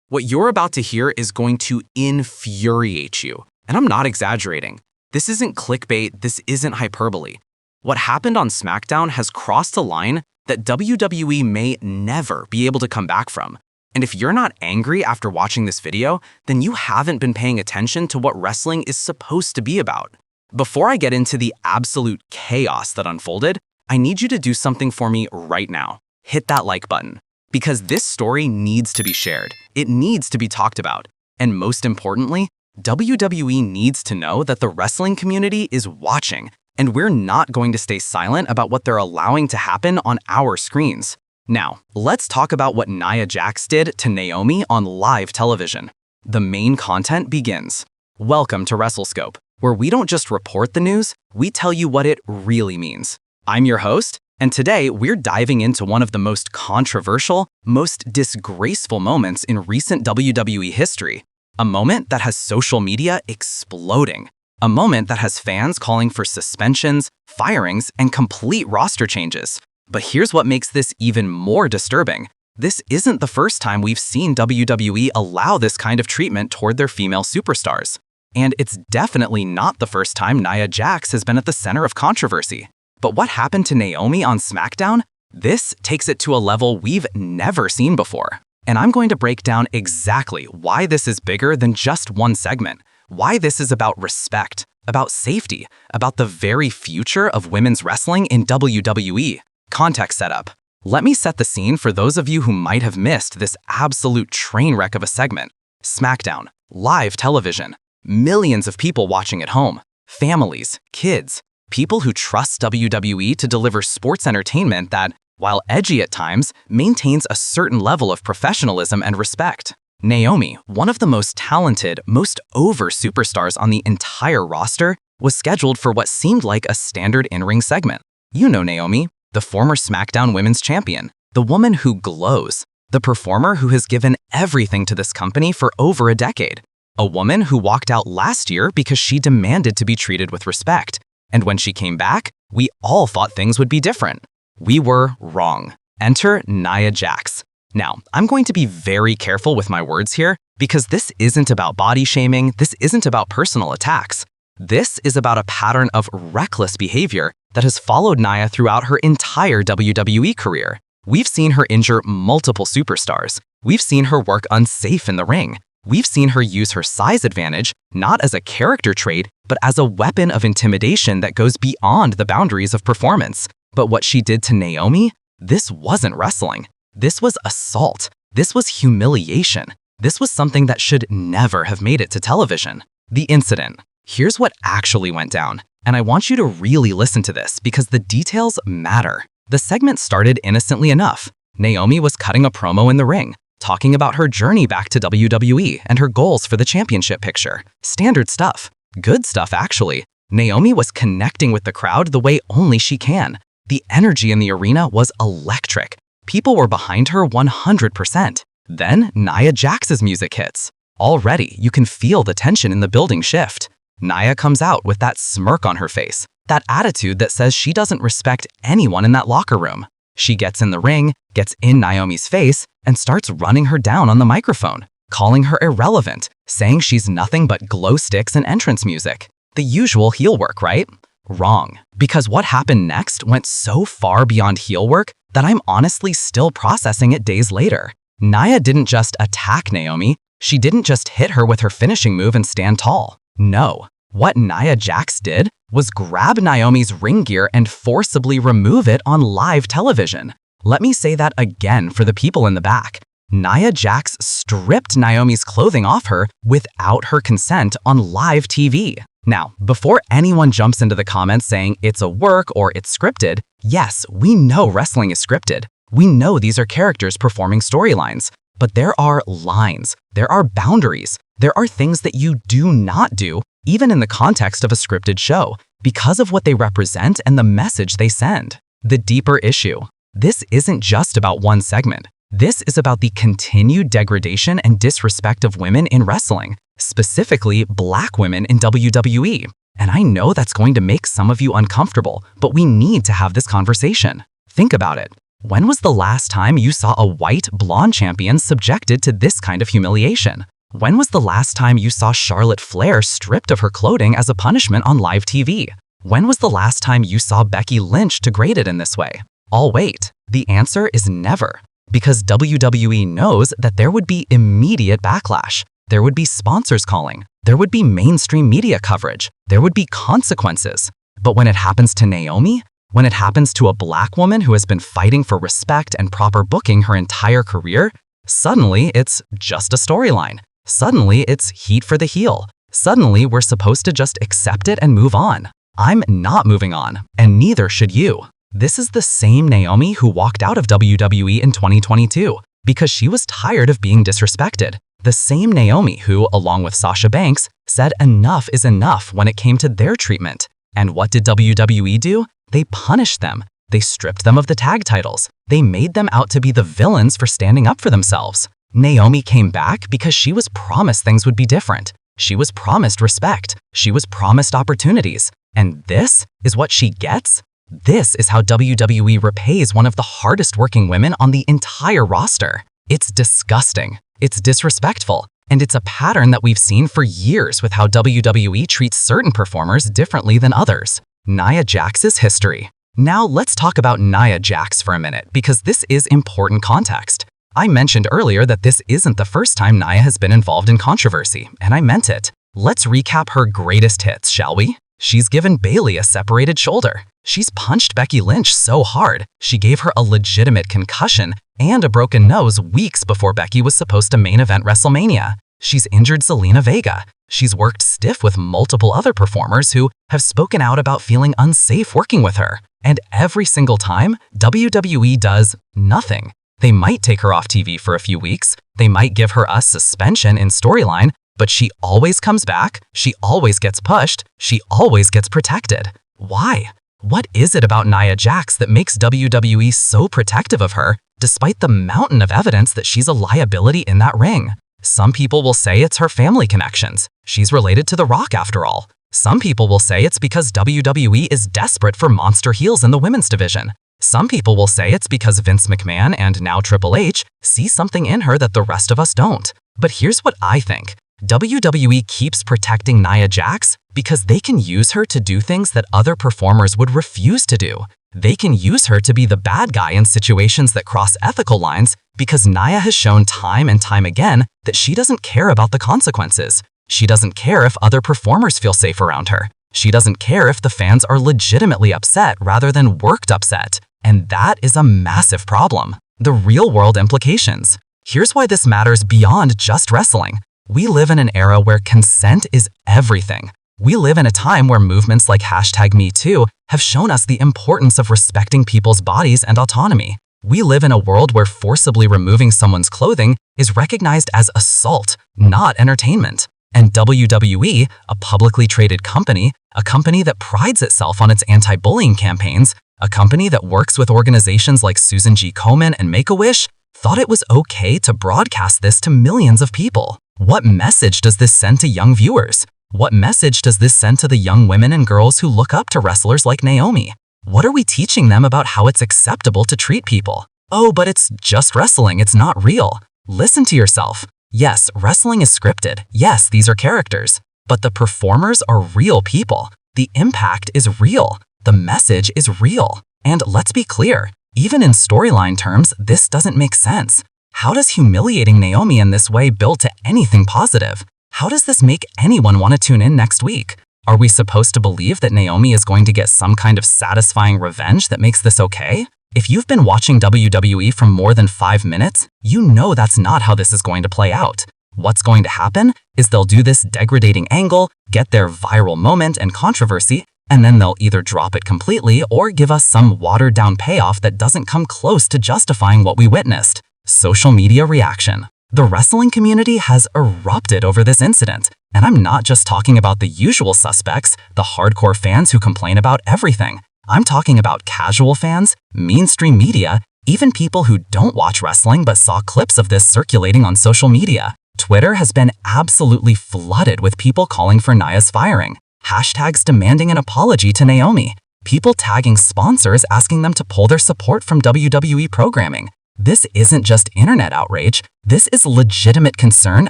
What you're about to hear is going to infuriate you. And I'm not exaggerating. This isn't clickbait, this isn't hyperbole. What happened on SmackDown has crossed a line that WWE may never be able to come back from. And if you're not angry after watching this video, then you haven't been paying attention to what wrestling is supposed to be about. Before I get into the absolute chaos that unfolded, I need you to do something for me right now. Hit that like button. Because this story needs to be shared. It needs to be talked about. And most importantly, WWE needs to know that the wrestling community is watching, and we're not going to stay silent about what they're allowing to happen on our screens. Now, let's talk about what Nia Jax did to Naomi on live television. The main content begins. Welcome to WrestleScope, where we don't just report the news, we tell you what it really means. I'm your host, and today we're diving into one of the most controversial, most disgraceful moments in recent WWE history. A moment that has social media exploding. A moment that has fans calling for suspensions, firings, and complete roster changes. But here's what makes this even more disturbing. This isn't the first time we've seen WWE allow this kind of treatment toward their female superstars. And it's definitely not the first time Nia Jax has been at the center of controversy. But what happened to Naomi on SmackDown? This takes it to a level we've never seen before. And I'm going to break down exactly why this is bigger than just one segment, why this is about respect, about safety, about the very future of women's wrestling in WWE. Context setup. Let me set the scene for those of you who might have missed this absolute train wreck of a segment. SmackDown, live television, millions of people watching at home, families, kids, people who trust WWE to deliver sports entertainment that, while edgy at times, maintains a certain level of professionalism and respect. Naomi, one of the most talented, most over superstars on the entire roster, was scheduled for what seemed like a standard in-ring segment. You know Naomi, the former SmackDown Women's Champion, the woman who glows, the performer who has given everything to this company for over a decade, a woman who walked out last year because she demanded to be treated with respect. And when she came back, we all thought things would be different. We were wrong. Enter Nia Jax. Now, I'm going to be very careful with my words here because this isn't about body shaming, this isn't about personal attacks. This is about a pattern of reckless behavior that has followed Nia throughout her entire WWE career. We've seen her injure multiple superstars. We've seen her work unsafe in the ring. We've seen her use her size advantage, not as a character trait, but as a weapon of intimidation that goes beyond the boundaries of performance. But what she did to Naomi? This wasn't wrestling. This was assault. This was humiliation. This was something that should never have made it to television. The incident. Here's what actually went down. And I want you to really listen to this because the details matter. The segment started innocently enough. Naomi was cutting a promo in the ring, talking about her journey back to WWE and her goals for the championship picture. Standard stuff. Good stuff, actually. Naomi was connecting with the crowd the way only she can. The energy in the arena was electric. People were behind her 100%. Then Nia Jax's music hits. Already, you can feel the tension in the building shift. Nia comes out with that smirk on her face, that attitude that says she doesn't respect anyone in that locker room. She gets in the ring, gets in Naomi's face, and starts running her down on the microphone, calling her irrelevant, saying she's nothing but glow sticks and entrance music. The usual heel work, right? Wrong. Because what happened next went so far beyond heel work that I'm honestly still processing it days later. Nia didn't just attack Naomi. She didn't just hit her with her finishing move and stand tall. No. What Nia Jax did was grab Naomi's ring gear and forcibly remove it on live television. Let me say that again for the people in the back. Nia Jax stripped Naomi's clothing off her without her consent on live TV. Now, before anyone jumps into the comments saying it's a work or it's scripted, yes, we know wrestling is scripted. We know these are characters performing storylines. But there are lines, there are boundaries, there are things that you do not do, even in the context of a scripted show, because of what they represent and the message they send. The deeper issue. This isn't just about one segment. This is about the continued degradation and disrespect of women in wrestling, specifically Black women in WWE. And I know that's going to make some of you uncomfortable, but we need to have this conversation. Think about it. When was the last time you saw a white, blonde champion subjected to this kind of humiliation? When was the last time you saw Charlotte Flair stripped of her clothing as a punishment on live TV? When was the last time you saw Becky Lynch degraded in this way? I'll wait. The answer is never. Because WWE knows that there would be immediate backlash. There would be sponsors calling. There would be mainstream media coverage. There would be consequences. But when it happens to Naomi, when it happens to a black woman who has been fighting for respect and proper booking her entire career, suddenly it's just a storyline. Suddenly it's heat for the heel. Suddenly we're supposed to just accept it and move on. I'm not moving on, and neither should you. This is the same Naomi who walked out of WWE in 2022 because she was tired of being disrespected. The same Naomi who, along with Sasha Banks, said enough is enough when it came to their treatment. And what did WWE do? They punished them. They stripped them of the tag titles. They made them out to be the villains for standing up for themselves. Naomi came back because she was promised things would be different. She was promised respect. She was promised opportunities. And this is what she gets? This is how WWE repays one of the hardest working women on the entire roster. It's disgusting. It's disrespectful. And it's a pattern that we've seen for years with how WWE treats certain performers differently than others. Nia Jax's history. Now let's talk about Nia Jax for a minute because this is important context. I mentioned earlier that this isn't the first time Nia has been involved in controversy, and I meant it. Let's recap her greatest hits, shall we? She's given Bayley a separated shoulder. She's punched Becky Lynch so hard, she gave her a legitimate concussion and a broken nose weeks before Becky was supposed to main event WrestleMania. She's injured Zelina Vega. She's worked stiff with multiple other performers who have spoken out about feeling unsafe working with her. And every single time, WWE does nothing. They might take her off TV for a few weeks. They might give her a suspension in storyline, but she always comes back. She always gets pushed. She always gets protected. Why? What is it about Nia Jax that makes WWE so protective of her, despite the mountain of evidence that she's a liability in that ring? Some people will say it's her family connections. She's related to The Rock after all. Some people will say it's because WWE is desperate for monster heels in the women's division. Some people will say it's because Vince McMahon and now Triple H see something in her that the rest of us don't. But here's what I think. WWE keeps protecting Nia Jax because they can use her to do things that other performers would refuse to do. They can use her to be the bad guy in situations that cross ethical lines because Nia has shown time and time again that she doesn't care about the consequences. She doesn't care if other performers feel safe around her. She doesn't care if the fans are legitimately upset rather than worked upset. And that is a massive problem. The real-world implications. Here's why this matters beyond just wrestling. We live in an era where consent is everything. We live in a time where movements like #MeToo have shown us the importance of respecting people's bodies and autonomy. We live in a world where forcibly removing someone's clothing is recognized as assault, not entertainment. And WWE, a publicly traded company, a company that prides itself on its anti-bullying campaigns, a company that works with organizations like Susan G. Komen and Make-A-Wish, thought it was okay to broadcast this to millions of people. What message does this send to young viewers? What message does this send to the young women and girls who look up to wrestlers like Naomi? What are we teaching them about how it's acceptable to treat people? Oh, but it's just wrestling, it's not real. Listen to yourself. Yes, wrestling is scripted. Yes, these are characters. But the performers are real people. The impact is real. The message is real. And let's be clear, even in storyline terms, this doesn't make sense. How does humiliating Naomi in this way build to anything positive? How does this make anyone want to tune in next week? Are we supposed to believe that Naomi is going to get some kind of satisfying revenge that makes this okay? If you've been watching WWE for more than 5 minutes, you know that's not how this is going to play out. What's going to happen is they'll do this degrading angle, get their viral moment and controversy, and then they'll either drop it completely or give us some watered-down payoff that doesn't come close to justifying what we witnessed. Social media reaction. The wrestling community has erupted over this incident, and I'm not just talking about the usual suspects, the hardcore fans who complain about everything. I'm talking about casual fans, mainstream media, even people who don't watch wrestling but saw clips of this circulating on social media. Twitter has been absolutely flooded with people calling for Nia's firing, hashtags demanding an apology to Naomi, People tagging sponsors asking them to pull their support from WWE programming. This isn't just internet outrage, this is legitimate concern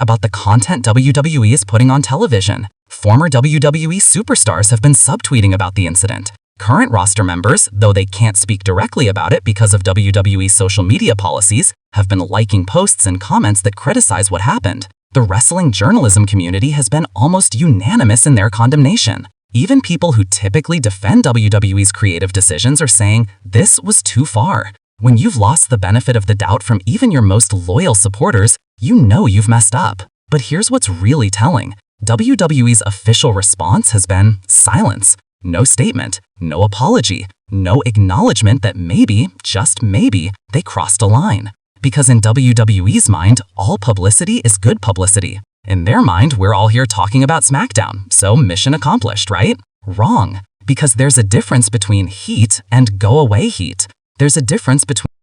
about the content WWE is putting on television. Former WWE superstars have been subtweeting about the incident. Current roster members, though they can't speak directly about it because of WWE's social media policies, have been liking posts and comments that criticize what happened. The wrestling journalism community has been almost unanimous in their condemnation. Even people who typically defend WWE's creative decisions are saying, this was too far. When you've lost the benefit of the doubt from even your most loyal supporters, you know you've messed up. But here's what's really telling. WWE's official response has been silence. No statement, no apology, no acknowledgement that maybe, just maybe, they crossed a line. Because in WWE's mind, all publicity is good publicity. In their mind, we're all here talking about SmackDown, so mission accomplished, right? Wrong. Because there's a difference between heat and go away heat. There's a difference between